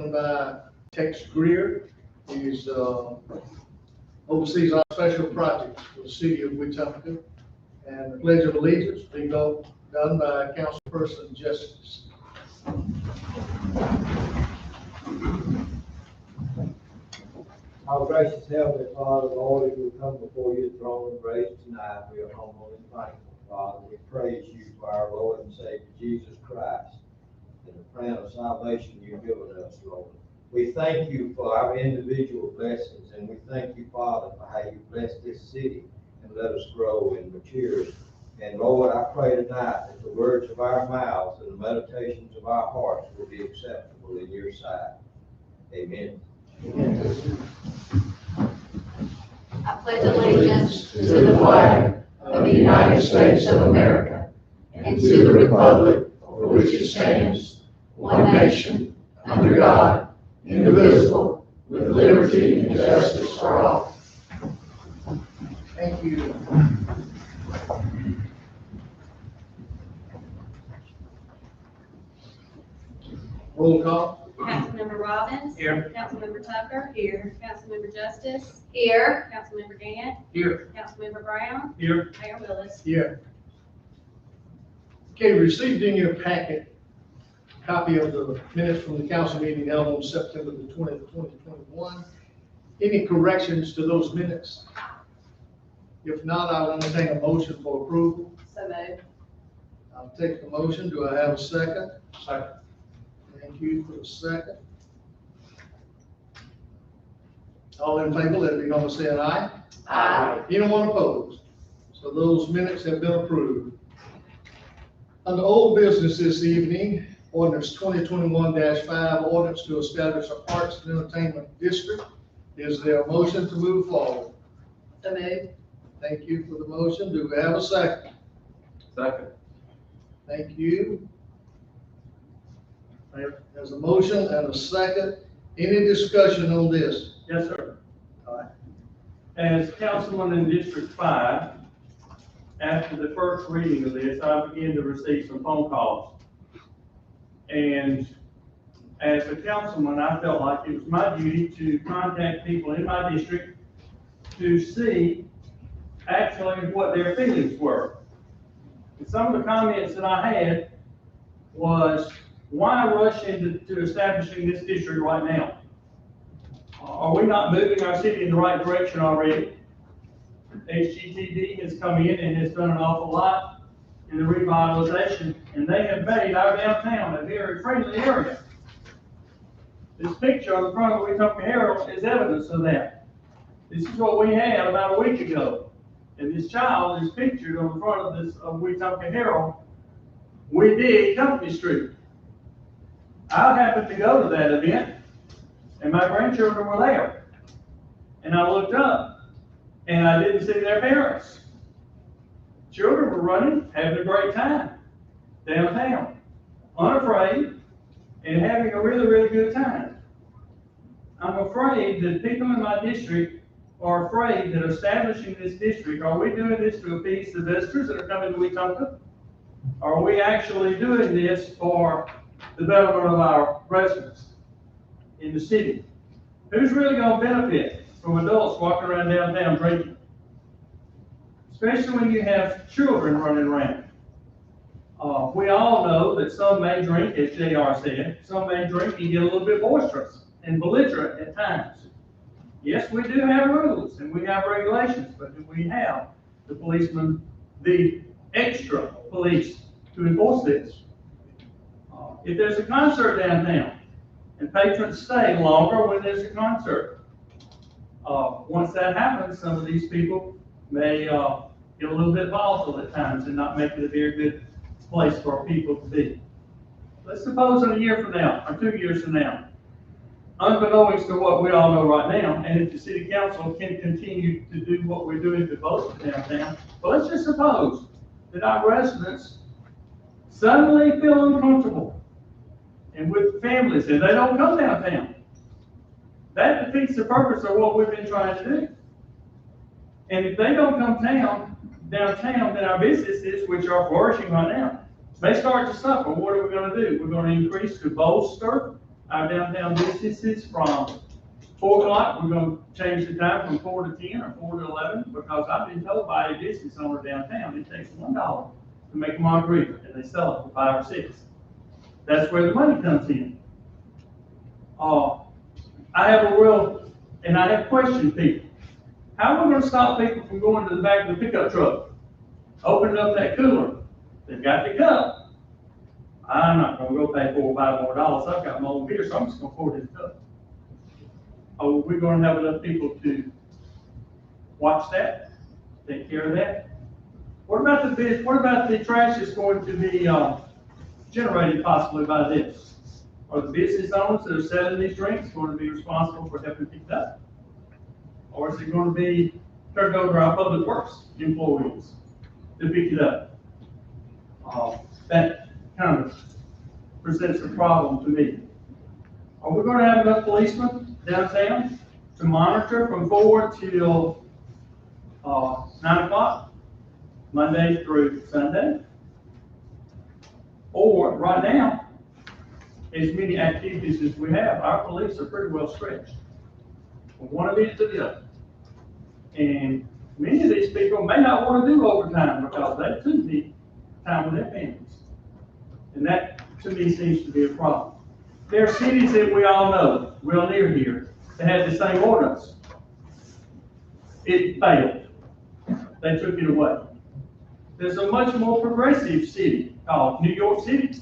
given by Tex Greer. He's oversees our special projects for the city of Wetumpka. And the Pledge of Allegiance being done by Councilperson Justice. Our gracious Heavenly Father, Lord, as we come before your throne of grace tonight, we are humble and thankful, Father. We praise you for our Lord and Savior, Jesus Christ, and the plan of salvation you've given us, Lord. We thank you for our individual blessings, and we thank you, Father, for how you blessed this city and let us grow and mature. And Lord, I pray tonight that the words of our mouths and the meditations of our hearts will be acceptable in your sight. Amen. I pledge allegiance to the flag of the United States of America and to the republic for which it stands, one nation, under God, indivisible, with liberty and justice for all. Thank you. Roll call. Councilmember Robbins. Here. Councilmember Tucker. Here. Councilmember Justice. Here. Councilmember Gant. Here. Councilmember Brown. Here. Mayor Willis. Here. Okay, received in your packet a copy of the minutes from the council meeting held on September the 20th, 2021. Any corrections to those minutes? If not, I'll entertain a motion for approval. So moved. I'll take the motion. Do I have a second? Second. Thank you for the second. All in favor, let it be known by saying aye. Aye. Anyone opposed? So those minutes have been approved. Under old business this evening, ordinance 2021-5, ordinance to establish a arts and entertainment district. Is there a motion to move forward? So moved. Thank you for the motion. Do we have a second? Second. Thank you. There's a motion and a second. Any discussion on this? Yes, sir. All right. As councilman in District 5, after the first reading of this, I began to receive some phone calls. And as a councilman, I felt like it was my duty to contact people in my district to see actually what their feelings were. And some of the comments that I had was, why rush into establishing this district right now? Are we not moving our city in the right direction already? HGTV has come in and has done an awful lot in the revitalization, and they have made our downtown a very friendly area. This picture on the front of the Wetumpka Herald is evidence of that. This is what we had about a week ago. And this child is pictured on the front of this Wetumpka Herald. We did Company Street. I happened to go to that event, and my grandchildren were there. And I looked up, and I didn't see their parents. Children were running, having a great time downtown, unafraid, and having a really, really good time. I'm afraid that people in my district are afraid that establishing this district, are we doing this to appease the visitors that are coming to Wetumpka? Are we actually doing this for the betterment of our residents in the city? Who's really going to benefit from adults walking around downtown drinking? Especially when you have children running around. We all know that some may drink, as JR said, some may drink and get a little bit boisterous and belligerent at times. Yes, we do have rules and we have regulations, but do we have the policemen, the extra police to enforce this? If there's a concert downtown and patrons stay longer when there's a concert, once that happens, some of these people may get a little bit volatile at times and not make it a very good place for people to be. Let's suppose in a year from now, or 2 years from now, unbeknownst to what we all know right now, and if the city council can continue to do what we're doing to both downtown, but let's just suppose that our residents suddenly feel uncomfortable and with families and they don't come downtown. That defeats the purpose of what we've been trying to do. And if they don't come downtown, then our businesses, which are flourishing right now, may start to suffer. What are we going to do? We're going to increase to bolster our downtown businesses from 4 o'clock. We're gonna change the time from 4 to 10 or 4 to 11, because I've been told by a business owner downtown, it takes $1 to make a margarita, and they sell it for 5 or 6. That's where the money comes in. I have questioned people. How are we gonna stop people from going to the back of the pickup truck, opening up that cooler? They've got the cup. I'm not gonna go pay $4 or $5 more. I've got my own beer, so I'm just gonna pour this cup. Are we gonna have enough people to watch that, take care of that? What about the trash that's going to be, generated possibly by this? Are the business owners that are selling these drinks going to be responsible for helping pick it up? Or is it going to be turned over to our public works employees to pick it up? That kind of presents a problem to me. Are we going to have enough policemen downtown to monitor from 4 till 9 o'clock, Monday through Sunday? Or right now, as many activities as we have, our police are pretty well stretched from one event to the other. And many of these people may not want to do overtime because they too need time with their families. And that, to me, seems to be a problem. There are cities that we all know, real near here, that had the same ordinance. It failed. They took it away. There's a much more progressive city called New York City.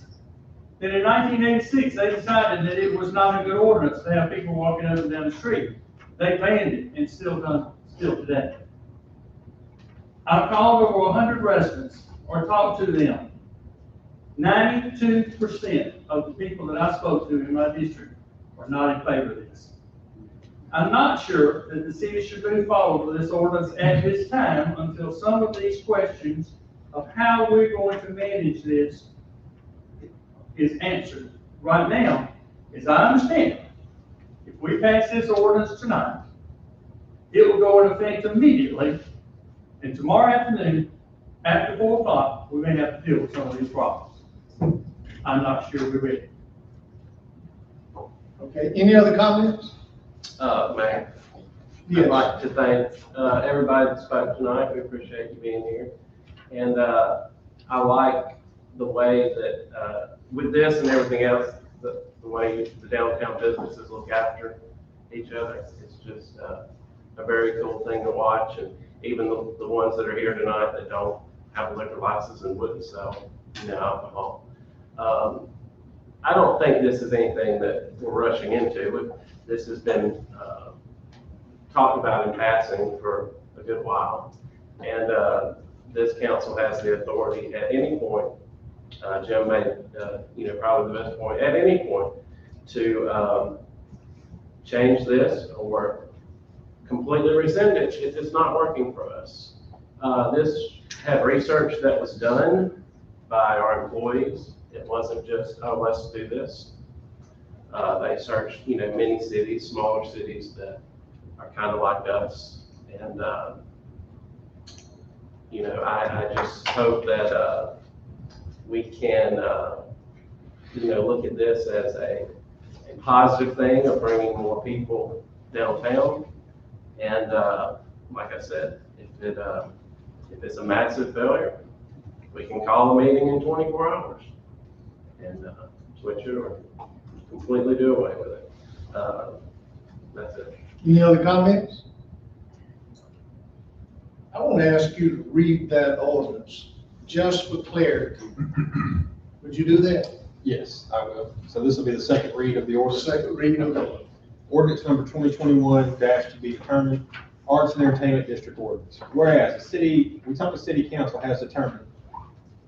Then in 1986, they decided that it was not a good ordinance to have people walking up and down the street. They banned it, and still today. I've called over 100 residents or talked to them. 92% of the people that I spoke to in my district are not in favor of this. I'm not sure that the city should move forward with this ordinance at this time until some of these questions of how we're going to manage this is answered. Right now, as I understand it, if we pass this ordinance tonight, it will go into effect immediately, and tomorrow afternoon, after 4 o'clock, we may have to deal with some of these problems. I'm not sure we're ready. Okay, any other comments? Mayor, Yes. I'd like to thank everybody that spoke tonight. We appreciate you being here. And I like the way that with this and everything else, the way the downtown businesses look after each other. It's just a very cool thing to watch. And even the ones that are here tonight that don't have a liquor license and wouldn't sell, alcohol. I don't think this is anything that we're rushing into. This has been talked about in passing for a good while. And this council has the authority at any point, Jim made, probably the best point, at any point to change this or completely rescind it if it's not working for us. This had research that was done by our employees. It wasn't just, oh, let's do this. They searched, many cities, smaller cities that are kind of like us. And, I just hope that we can, look at this as a positive thing of bringing more people downtown. And like I said, if it's a massive failure, we can call a meeting in 24 hours and switch it or completely do away with it. That's it. Any other comments? I want to ask you to read that ordinance, just for clarity. Would you do that? Yes, I will. So this will be the second read of the ordinance. Second reading of the Ordinance number 2021 to be determined, Arts and Entertainment District Ordinance. Whereas the Wetumpka City Council has determined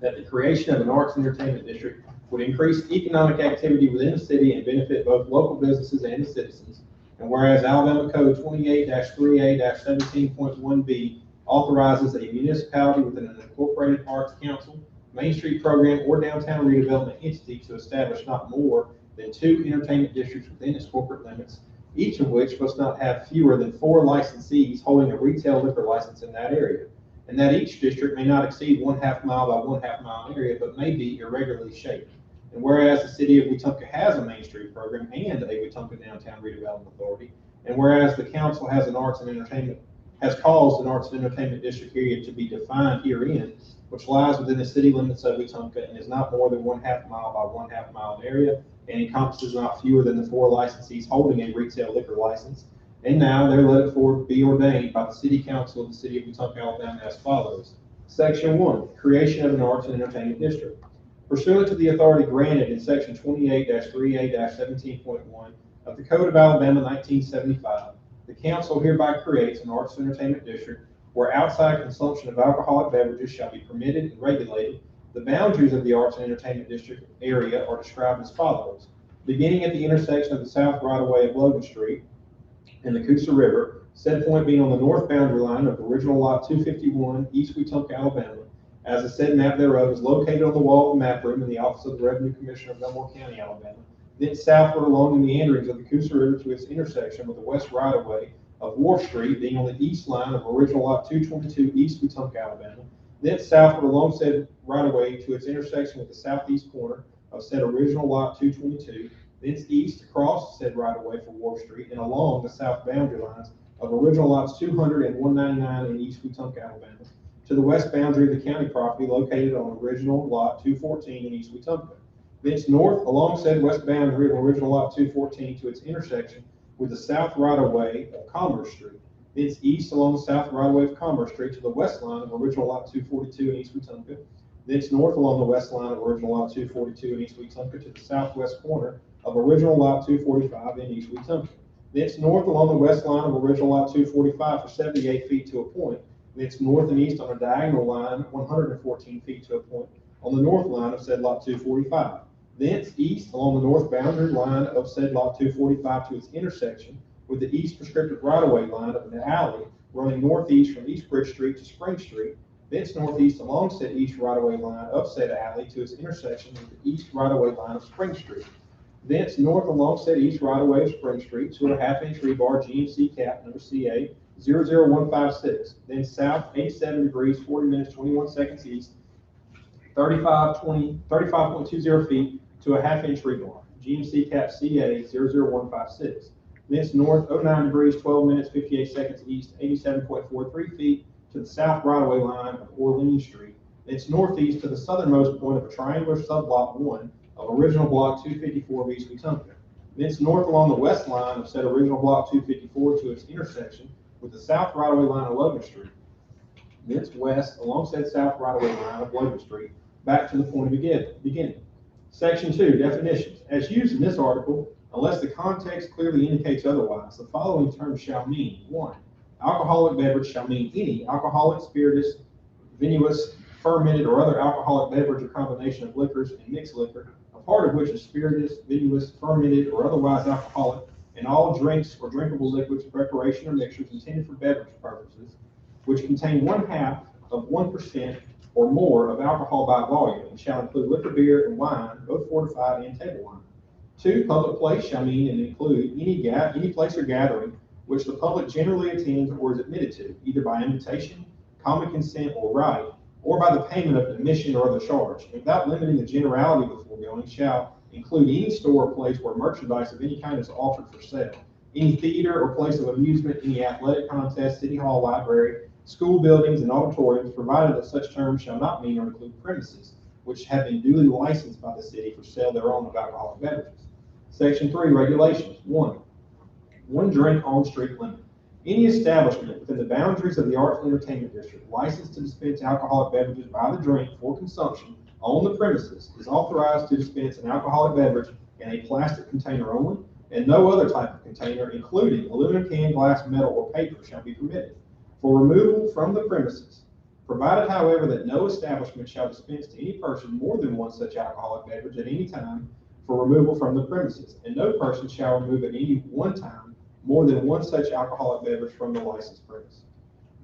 that the creation of an Arts and Entertainment District would increase economic activity within the city and benefit both local businesses and the citizens. And whereas Alabama Code 28-3A-17.1B authorizes a municipality within an incorporated arts council, Main Street program, or downtown redevelopment entity to establish not more than 2 entertainment districts within its corporate limits, each of which must not have fewer than 4 licensees holding a retail liquor license in that area, and that each district may not exceed 1/2 mile by 1/2 mile area, but may be irregularly shaped. And whereas the city of Wetumpka has a Main Street program and a Wetumpka Downtown Redevelopment Authority, and whereas the council has caused an arts and entertainment district area to be defined herein, which lies within the city limits of Wetumpka and is not more than 1/2 mile by 1/2 mile in area, and encompasses not fewer than the 4 licensees holding a retail liquor license. And now there let it forth be ordained by the city council of the city of Wetumpka, Alabama as follows. Section 1, creation of an arts and entertainment district. Pursuant to the authority granted in section 28-3A-17.1 of the Code of Alabama 1975, the council hereby creates an arts and entertainment district where outside consumption of alcoholic beverages shall be permitted and regulated. The boundaries of the arts and entertainment district area are described as follows. Beginning at the intersection of the south right-of-way of Logan Street and the Coosa River, said point being on the north boundary line of original lot 251, East Wetumpka, Alabama, as the said map thereof is located on the wall of the map room in the office of the Revenue Commissioner of Belmore County, Alabama, then southward along the meanderings of the Coosa River to its intersection with the west right-of-way of Wharf Street, being on the east line of original lot 222, East Wetumpka, Alabama, then southward along said right-of-way to its intersection with the southeast corner of said original lot 222, thence east across said right-of-way for Wharf Street and along the south boundary lines of original lots 200 and 199 in East Wetumpka, Alabama, to the west boundary of the county property located on original lot 214 in East Wetumpka. Thence north along said west boundary of original lot 214 to its intersection with the south right-of-way of Commerce Street. Thence east along the south right-of-way of Commerce Street to the west line of original lot 242 in East Wetumpka. Thence north along the west line of original lot 242 in East Wetumpka to the southwest corner of original lot 245 in East Wetumpka. Thence north along the west line of original lot 245 for 78 feet to a point. Thence north and east on a diagonal line 114 feet to a point on the north line of said lot 245. Thence east along the north boundary line of said lot 245 to its intersection with the east prescriptive right-of-way line of an alley running northeast from East Bridge Street to Spring Street. Thence northeast along said east right-of-way line of said alley to its intersection with the east right-of-way line of Spring Street. Thence north along said east right-of-way of Spring Street to a 1/2-inch rebar GMC cap number CA 00156. Then south 87 degrees 40 minutes 21 seconds east 35.20 feet to a 1/2-inch rebar GMC cap CA 00156. Thence north 09 degrees 12 minutes 58 seconds east 87.43 feet to the south right-of-way line of Orleans Street. Thence northeast to the southernmost point of a triangular sublot 1 of original block 254 of East Wetumpka. Thence north along the west line of said original block 254 to its intersection with the south right-of-way line of Logan Street. Thence west along said south right-of-way line of Logan Street back to the point of beginning. Section 2, definitions. As used in this article, unless the context clearly indicates otherwise, the following terms shall mean: 1. Alcoholic beverage shall mean any alcoholic, spirituous, vinous, fermented, or other alcoholic beverage or combination of liquors and mixed liquor, a part of which is spirituous, vinous, fermented, or otherwise alcoholic, and all drinks or drinkable liquids, preparation, or mixtures intended for beverage purposes, which contain 1/2 of 1% or more of alcohol by volume, and shall include liquor, beer, and wine, both fortified and table wine. 2. Public place shall mean and include any place or gathering which the public generally attends or is admitted to, either by invitation, common consent, or right, or by the payment of admission or other charge. And without limiting the generality of the foregoing, shall include any store or place where merchandise of any kind is offered for sale, any theater or place of amusement, any athletic contest, city hall, library, school buildings, and auditoriums, provided that such terms shall not mean or include premises which have been duly licensed by the city for sale thereon of alcoholic beverages. Section 3, regulations. 1. One drink on street limit. Any establishment within the boundaries of the Arts and Entertainment District licensed to dispense alcoholic beverages by the drink for consumption on the premises is authorized to dispense an alcoholic beverage in a plastic container only, and no other type of container, including aluminum can, glass, metal, or paper, shall be permitted for removal from the premises, provided, however, that no establishment shall dispense to any person more than one such alcoholic beverage at any time for removal from the premises, and no person shall remove at any one time more than one such alcoholic beverage from the licensed premise.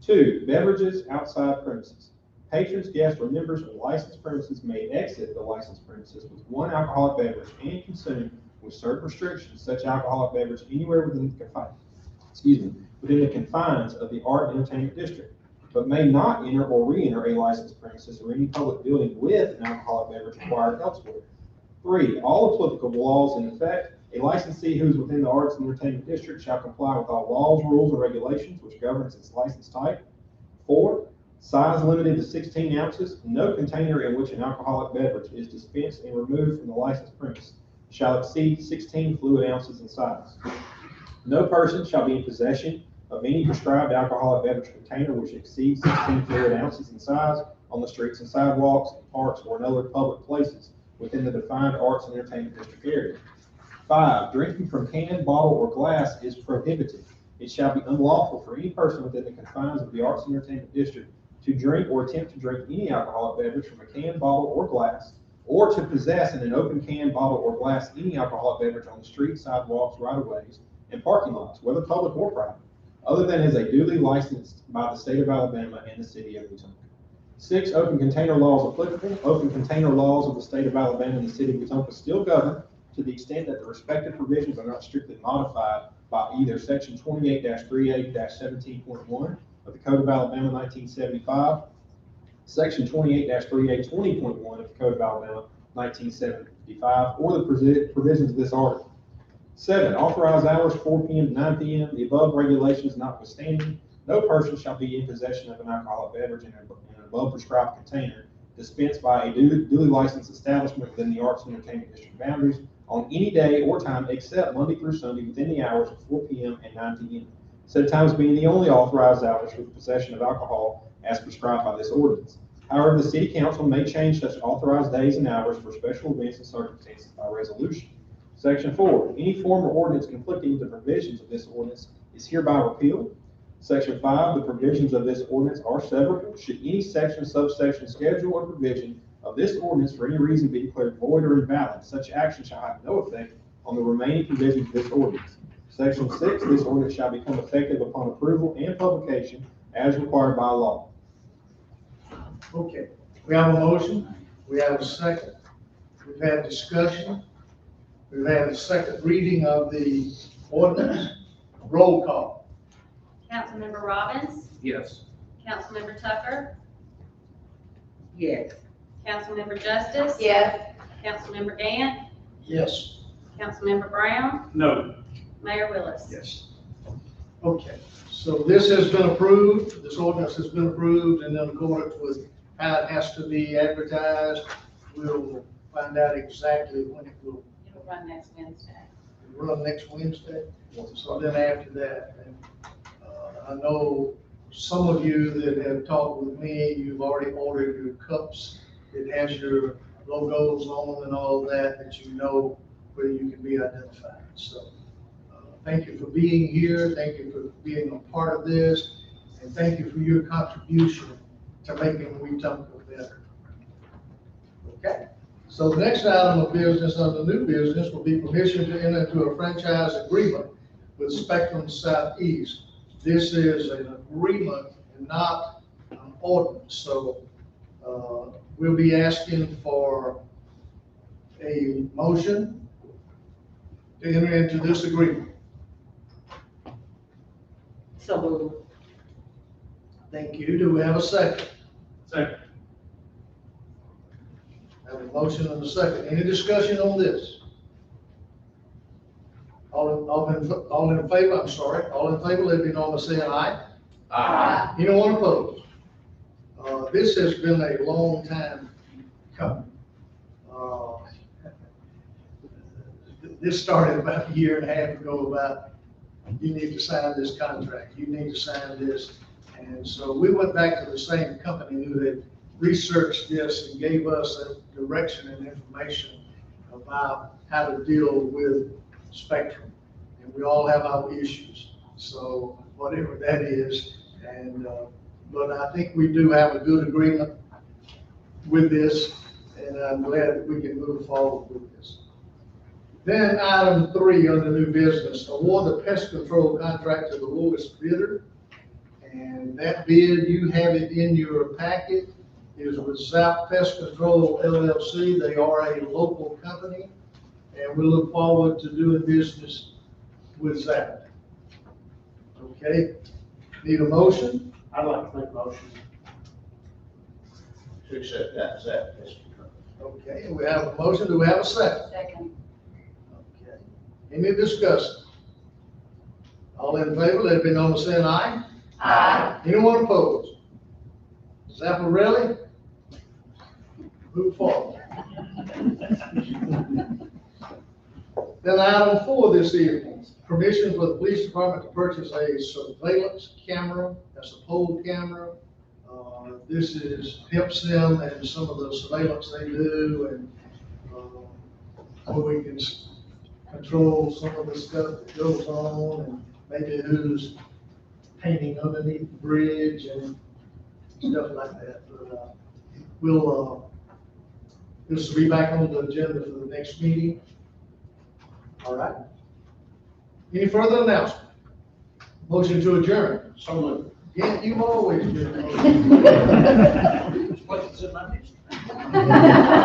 2. Beverages outside premises. Patrons, guests, or members of licensed premises may exit the licensed premises with one alcoholic beverage and consume, with certain restrictions, such alcoholic beverage anywhere within the confines of the Art and Entertainment District, but may not enter or re-enter a licensed premises or any public building with an alcoholic beverage acquired elsewhere. 3, all applicable laws in effect. A licensee who is within the Arts and Entertainment District shall comply with all laws, rules, and regulations which governs its license type. 4, size limited to 16 ounces. No container in which an alcoholic beverage is dispensed and removed from the licensed premise shall exceed 16 fluid ounces in size. No person shall be in possession of any prescribed alcoholic beverage container which exceeds 16 fluid ounces in size on the streets and sidewalks, parks, or in other public places within the defined Arts and Entertainment District area. 5, drinking from can, bottle, or glass is prohibited. It shall be unlawful for any person within the confines of the Arts and Entertainment District to drink or attempt to drink any alcoholic beverage from a can, bottle, or glass, or to possess in an open can, bottle, or glass any alcoholic beverage on the streets, sidewalks, right-of-ways, and parking lots, whether public or private, other than as a duly licensed by the state of Alabama and the city of Wetumpka. 6, open container laws applicable. Open container laws of the state of Alabama and the city of Wetumpka still govern to the extent that the respective provisions are not strictly modified by either section 28-38-17.1 of the Code of Alabama 1975, section 28-3820.1 of the Code of Alabama 1975, or the provisions of this article. 7, authorized hours 4 p.m. to 9 p.m. The above regulations notwithstanding, no person shall be in possession of an alcoholic beverage in an above prescribed container dispensed by a duly licensed establishment within the Arts and Entertainment District boundaries on any day or time except Monday through Sunday within the hours of 4 p.m. and 9 p.m. Said times being the only authorized hours for the possession of alcohol as prescribed by this ordinance. However, the city council may change such authorized days and hours for special events and circumstances by resolution. Section 4, any form or ordinance conflicting with the provisions of this ordinance is hereby repealed. Section 5, the provisions of this ordinance are severable. Should any section, subsection, schedule, or provision of this ordinance for any reason be declared void or invalid, such action shall have no effect on the remaining provisions of this ordinance. Section 6, this ordinance shall become effective upon approval and publication as required by law. Okay, we have a motion, we have a second, we've had discussion, we've had a second reading of the ordinance. Roll call. Councilmember Robbins, Yes. Councilmember Tucker, Yes. Councilmember Justice. Yes. Councilmember Gant, Yes. Councilmember Brown, No. Mayor Willis. Yes. Okay, so this has been approved, this ordinance has been approved, and in accordance with how it has to be advertised, we'll find out exactly when it will It'll run next Wednesday. run next Wednesday. So then after that, and I know some of you that have talked with me, you've already ordered your cups. It has your logos on them and all that you know where you can be identified. So thank you for being here. Thank you for being a part of this. And thank you for your contribution to making Wetumpka better. Okay. So the next item of business under new business will be permission to enter into a franchise agreement with Spectrum Southeast. This is an agreement and not an ordinance. So we'll be asking for a motion to enter into this agreement. So moved. Thank you. Do we have a second? Second. Have a motion and a second. Any discussion on this? All in favor, I'm sorry. All in favor, let me know by saying aye. Anyone opposed? This has been a long time coming. This started about a year and a half ago about, you need to sign this contract, you need to sign this. And so we went back to the same company who had researched this and gave us a direction and information about how to deal with Spectrum. And we all have our issues, so whatever that is. And but I think we do have a good agreement with this, and I'm glad that we can move forward with this. Then item 3 under new business, award the pest control contract to the lowest bidder. And that bid, you have it in your packet, is with South Pest Control LLC. They are a local company, and we look forward to doing business with that. Okay, need a motion? I'd like to make a motion. To accept that, Pest Control. Okay, we have a motion, do we have a second? Second. Okay. Any discussion? All in favor, let it be known by saying aye. Aye. Anyone opposed? Zapparelli? Move forward. Then item 4 this evening, permission for the police department to purchase a surveillance camera, that's a pole camera. This helps them in some of the surveillance they do, and so we can control some of the stuff that goes on, and maybe who's painting underneath the bridge and stuff like that. But this will be back on the agenda for the next meeting. All right. Any further announcement? Motion to adjourn. So moved. Yeah, you always do. What's in my